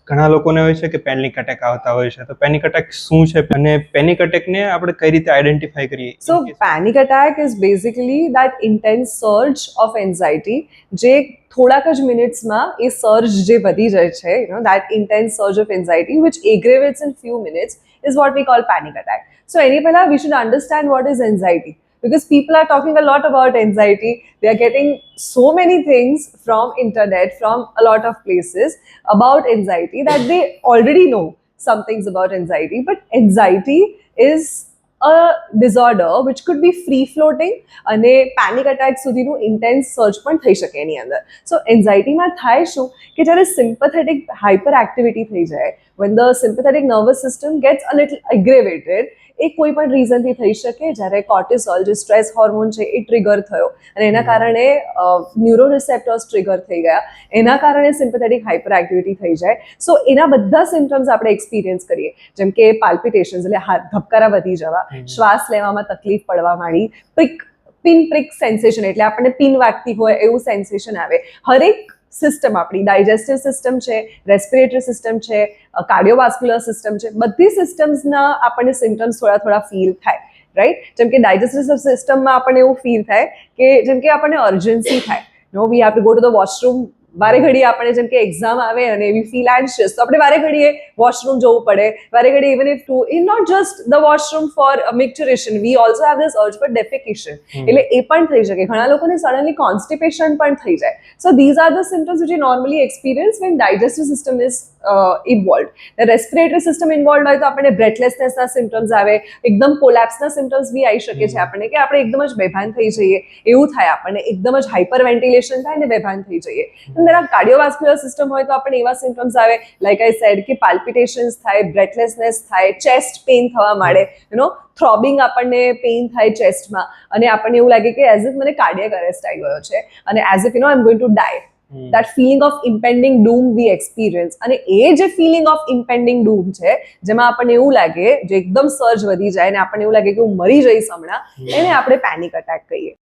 ઘણા લોકોને હોય છે કે પેનિક અટેક આવતા હોય છે, તો પેનિક અટેક શું છે અને પેનિક અટેકને આપણે કઈ રીતે આઈડેન્ટિફાઈ કરીએ? So panic attack is basically that intense surge of anxiety જે થોડાક જ મિનિટ્સમાં એ સર્જ જે વધી જાય છે, that intense surge of anxiety which aggravates in few minutes is what we call panic attack. So any પહેલા we should understand what is anxiety, because people are talking a lot about anxiety. They are getting so many things from internet, from a lot of places about anxiety that they already know some things about anxiety. But anxiety is a disorder which could be free floating અને panic attack સુધીનું intense search પણ થઈ શકે એની અંદર. સો એન્ઝાઇટીમાં થાય શું કે જ્યારે સિમ્પથેટિક હાઇપર એક્ટિવિટી થઈ જાય, when the sympathetic nervous system gets a little aggravated, એ કોઈ પણ રીઝનથી થઈ શકે. જ્યારે કોર્ટિસોલ જે સ્ટ્રેસ હોર્મોન છે એ ટ્રિગર થયો અને એના કારણે ન્યુરો રિસેપ્ટર્સ ટ્રિગર થઈ ગયા, એના કારણે સિમ્પથેટિક હાઇપર એક્ટિવિટી થઈ જાય. સો એના બધા સિમ્ટમ્સ આપણે એક્સપિરિયન્સ કરીએ, જેમ કે પાલ્પિટેશન્સ એટલે હાથ ધબકારા વધી જવા, શ્વાસ લેવામાં તકલીફ પડવા માંડી, પિન પ્રિક સેન્સેશન એટલે આપણને પિન વાગતી હોય એવું સેન્સેશન આવે. હરેક સિસ્ટમ આપણી ડાયજેસ્ટિવ સિસ્ટમ છે, રેસ્પિરેટરી સિસ્ટમ છે, કાર્ડિયોવાસ્ક્યુલર સિસ્ટમ છે, બધી સિસ્ટમ્સના આપણને સિમ્ટમ્સ થોડા થોડા ફીલ થાય, રાઈટ? જેમ કે ડાયજેસ્ટિવ સિસ્ટમમાં આપણને એવું ફીલ થાય કે જેમ કે આપણને અર્જન્સી થાય, we have to go to the washroom. વારે ઘડીએ આપણે જેમ કે એક્ઝામ આવે અને એવી ફીલ એન્શિયસ, તો આપણે વારે ઘડીએ વોશરૂમ જવું પડે, વારે ઘડીએ even if to in not just the washroom for micturition, we also have this urge for defecation, એટલે એ પણ થઈ શકે. ઘણા લોકોને સડનલી કોન્સ્ટિપેશન પણ થઈ જાય. So these are the symptoms which you normally experience when digestive system is involve. Respiratory system involve હોય તો આપણને બ્રેથલેસનેસના સિમ્ટમ્સ આવે, એકદમ કોલેપ્સના સિમ્ટમ્સ બી આવી શકે છે આપણને, કે આપણે એકદમ જ બેભાન થઈ જઈએ એવું થાય, આપણને એકદમ જ હાઇપર વેન્ટિલેશન થાય ને બેભાન થઈ જઈએ. જરા કાર્ડિયોવાસ્ક્યુલર સિસ્ટમ હોય તો આપણને એવા સિમ્ટમ્સ આવે, લાઈક આઈ સેડ, કે પાલ્પિટેશન્સ થાય, બ્રેથલેસનેસ થાય, ચેસ્ટ પેઇન થવા માંડે, થ્રોબિંગ આપણને પેઇન થાય ચેસ્ટમાં, અને આપણને એવું લાગે કે એઝ ઇફ મને કાર્ડિયક અરેસ્ટ આવી ગયો છે અને as if I am going to die. That feeling of impending doom we experience, અને એ જે feeling of impending doom છે જેમાં આપણને એવું લાગે, જે એકદમ સર્જ વધી જાય અને આપણને એવું લાગે કે હું મરી જઈશ હમણાં, એને આપણે પેનિક અટેક કહીએ.